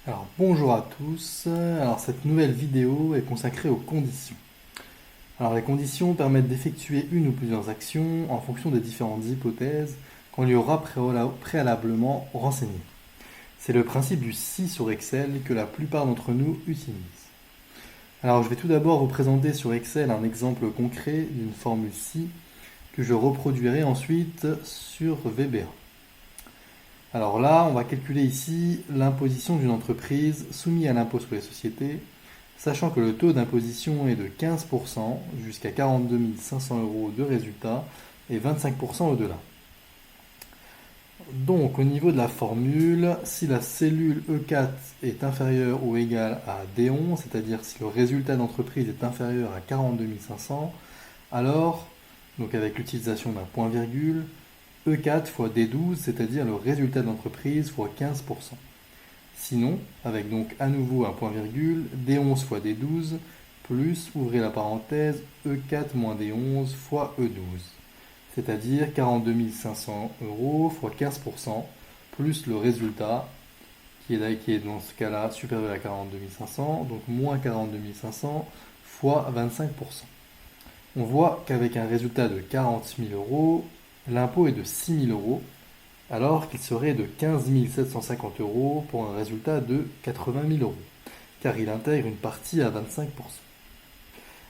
Alors bonjour à tous. Alors cette nouvelle vidéo est consacrée aux conditions. Alors les conditions permettent d'effectuer une ou plusieurs actions en fonction des différentes hypothèses qu'on lui aura préalablement renseignées. C'est le principe du si sur Excel que la plupart d'entre nous utilisent. Alors je vais tout d'abord vous présenter sur Excel un exemple concret d'une formule si que je reproduirai ensuite sur VBA. Alors là, on va calculer ici l'imposition d'une entreprise soumise à l'impôt sur les sociétés, sachant que le taux d'imposition est de 15% jusqu'à 42 500 euros de résultat et 25% au-delà. Donc au niveau de la formule, si la cellule E4 est inférieure ou égale à D11, c'est-à-dire si le résultat d'entreprise est inférieur à 42 500, alors, donc avec l'utilisation d'un point-virgule, E4 fois D12, c'est-à-dire le résultat d'entreprise fois 15%. Sinon, avec donc à nouveau un point-virgule, D11 fois D12, plus, ouvrez la parenthèse, E4 moins D11 fois E12, c'est-à-dire 42 500 euros fois 15%, plus le résultat, qui est dans ce cas-là supérieur à 42 500, donc moins 42 500 fois 25%. On voit qu'avec un résultat de 40 000 euros, l'impôt est de 6 000 euros, alors qu'il serait de 15 750 euros pour un résultat de 80 000 euros, car il intègre une partie à 25%.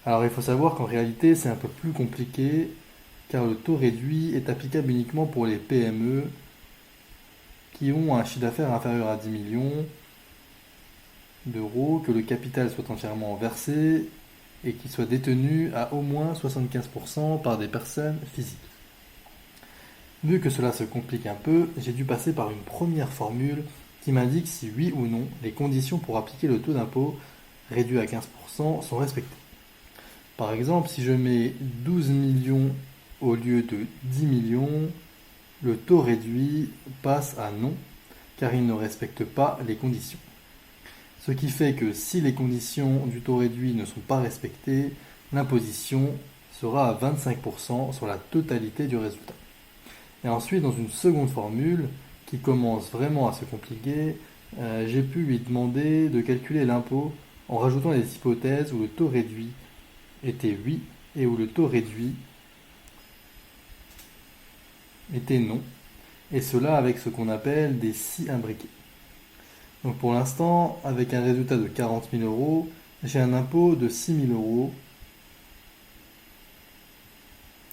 Alors il faut savoir qu'en réalité c'est un peu plus compliqué, car le taux réduit est applicable uniquement pour les PME qui ont un chiffre d'affaires inférieur à 10 millions d'euros, que le capital soit entièrement versé et qu'il soit détenu à au moins 75% par des personnes physiques. Vu que cela se complique un peu, j'ai dû passer par une première formule qui m'indique si oui ou non les conditions pour appliquer le taux d'impôt réduit à 15% sont respectées. Par exemple, si je mets 12 millions au lieu de 10 millions, le taux réduit passe à non car il ne respecte pas les conditions. Ce qui fait que si les conditions du taux réduit ne sont pas respectées, l'imposition sera à 25% sur la totalité du résultat. Et ensuite, dans une seconde formule, qui commence vraiment à se compliquer, j'ai pu lui demander de calculer l'impôt en rajoutant les hypothèses où le taux réduit était oui et où le taux réduit était non, et cela avec ce qu'on appelle des si imbriqués. Donc pour l'instant, avec un résultat de 40 000 euros, j'ai un impôt de 6 000 euros,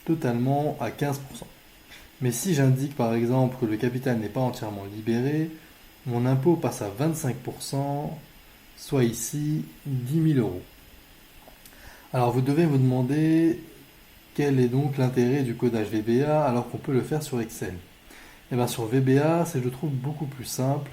totalement à 15%. Mais si j'indique par exemple que le capital n'est pas entièrement libéré, mon impôt passe à 25%, soit ici 10 000 euros. Alors vous devez vous demander quel est donc l'intérêt du codage VBA alors qu'on peut le faire sur Excel. Et bien sur VBA, c'est je trouve beaucoup plus simple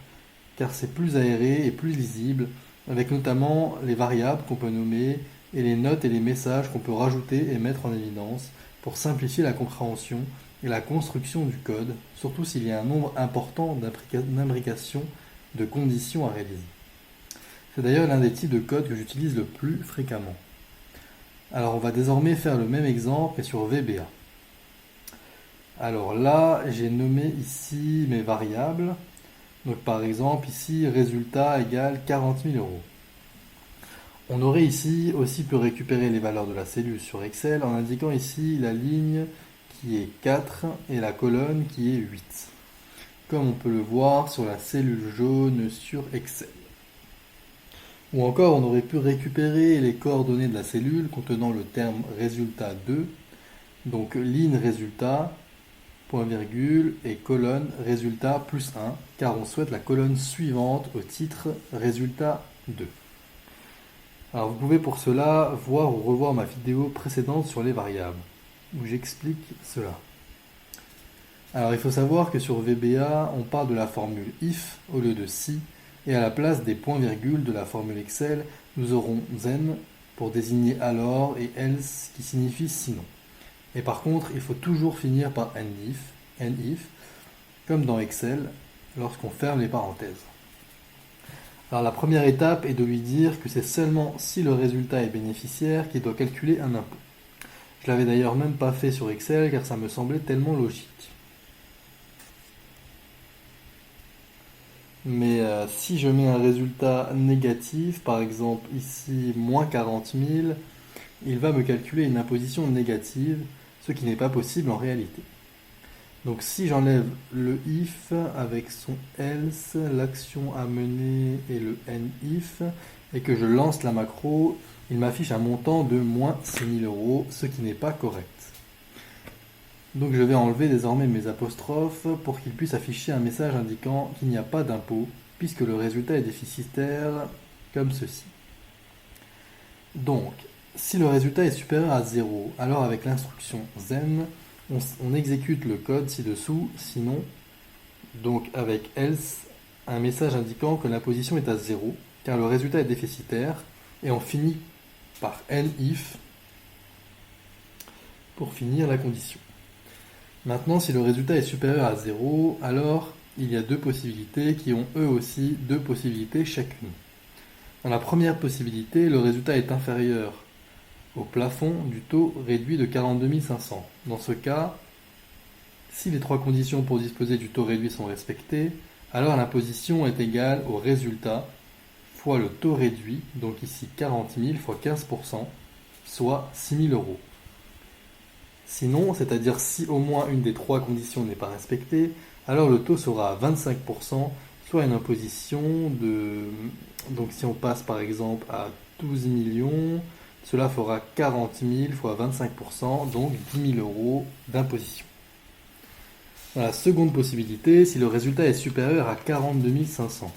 car c'est plus aéré et plus lisible, avec notamment les variables qu'on peut nommer et les notes et les messages qu'on peut rajouter et mettre en évidence pour simplifier la compréhension et la construction du code, surtout s'il y a un nombre important d'imbrications de conditions à réaliser. C'est d'ailleurs l'un des types de code que j'utilise le plus fréquemment. Alors on va désormais faire le même exemple mais sur VBA. Alors là, j'ai nommé ici mes variables. Donc par exemple ici, résultat égale 40 000 euros. On aurait ici aussi pu récupérer les valeurs de la cellule sur Excel en indiquant ici la ligne qui est 4 et la colonne qui est 8, comme on peut le voir sur la cellule jaune sur Excel. Ou encore on aurait pu récupérer les coordonnées de la cellule contenant le terme résultat 2, donc ligne résultat, point virgule et colonne résultat plus 1, car on souhaite la colonne suivante au titre résultat 2. Alors vous pouvez pour cela voir ou revoir ma vidéo précédente sur les variables, où j'explique cela. Alors il faut savoir que sur VBA, on parle de la formule if au lieu de si, et à la place des points-virgules de la formule Excel, nous aurons then pour désigner alors et else qui signifie sinon. Et par contre, il faut toujours finir par end-if, comme dans Excel, lorsqu'on ferme les parenthèses. Alors la première étape est de lui dire que c'est seulement si le résultat est bénéficiaire qu'il doit calculer un impôt. Je l'avais d'ailleurs même pas fait sur Excel car ça me semblait tellement logique. Mais si je mets un résultat négatif, par exemple ici moins 40 000, il va me calculer une imposition négative, ce qui n'est pas possible en réalité. Donc si j'enlève le if avec son else, l'action à mener et le if, et que je lance la macro, il m'affiche un montant de moins 6 000 euros, ce qui n'est pas correct. Donc je vais enlever désormais mes apostrophes pour qu'il puisse afficher un message indiquant qu'il n'y a pas d'impôt, puisque le résultat est déficitaire, comme ceci. Donc, si le résultat est supérieur à 0, alors avec l'instruction then, on exécute le code ci-dessous, sinon, donc avec else, un message indiquant que la position est à 0, car le résultat est déficitaire, et on finit par if pour finir la condition. Maintenant, si le résultat est supérieur à 0, alors il y a deux possibilités qui ont eux aussi deux possibilités chacune. Dans la première possibilité, le résultat est inférieur au plafond du taux réduit de 42 500. Dans ce cas, si les trois conditions pour disposer du taux réduit sont respectées, alors l'imposition est égale au résultat fois le taux réduit, donc ici 40 000 fois 15%, soit 6 000 euros. Sinon, c'est-à-dire si au moins une des trois conditions n'est pas respectée, alors le taux sera à 25%, soit une imposition de... Donc si on passe par exemple à 12 millions, cela fera 40 000 fois 25%, donc 10 000 euros d'imposition. Dans la seconde possibilité, si le résultat est supérieur à 42 500.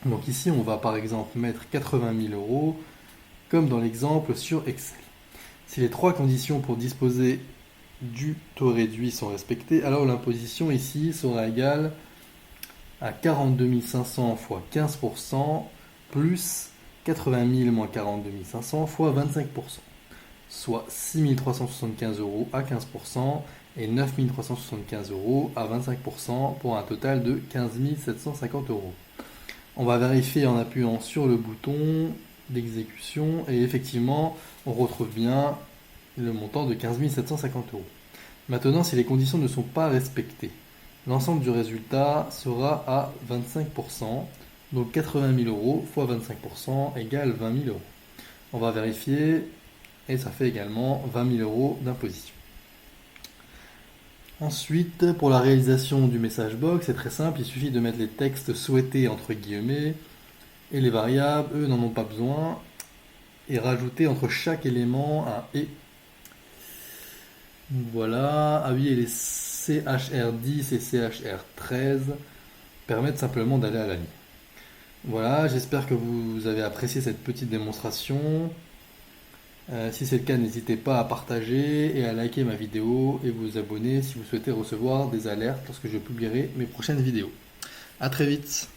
Donc ici, on va par exemple mettre 80 000 euros, comme dans l'exemple sur Excel. Si les trois conditions pour disposer du taux réduit sont respectées, alors l'imposition ici sera égale à 42 500 fois 15% plus 80 000 moins 42 500 fois 25%, soit 6 375 euros à 15% et 9 375 euros à 25% pour un total de 15 750 euros. On va vérifier en appuyant sur le bouton d'exécution et effectivement on retrouve bien le montant de 15 750 euros. Maintenant, si les conditions ne sont pas respectées, l'ensemble du résultat sera à 25%, donc 80 000 euros fois 25% égale 20 000 euros. On va vérifier et ça fait également 20 000 euros d'imposition. Ensuite, pour la réalisation du message box, c'est très simple, il suffit de mettre les textes souhaités entre guillemets et les variables, eux, n'en ont pas besoin, et rajouter entre chaque élément un et. Voilà, ah oui, et les CHR10 et CHR13 permettent simplement d'aller à la ligne. Voilà, j'espère que vous avez apprécié cette petite démonstration. Si c'est le cas, n'hésitez pas à partager et à liker ma vidéo et vous abonner si vous souhaitez recevoir des alertes lorsque je publierai mes prochaines vidéos. A très vite!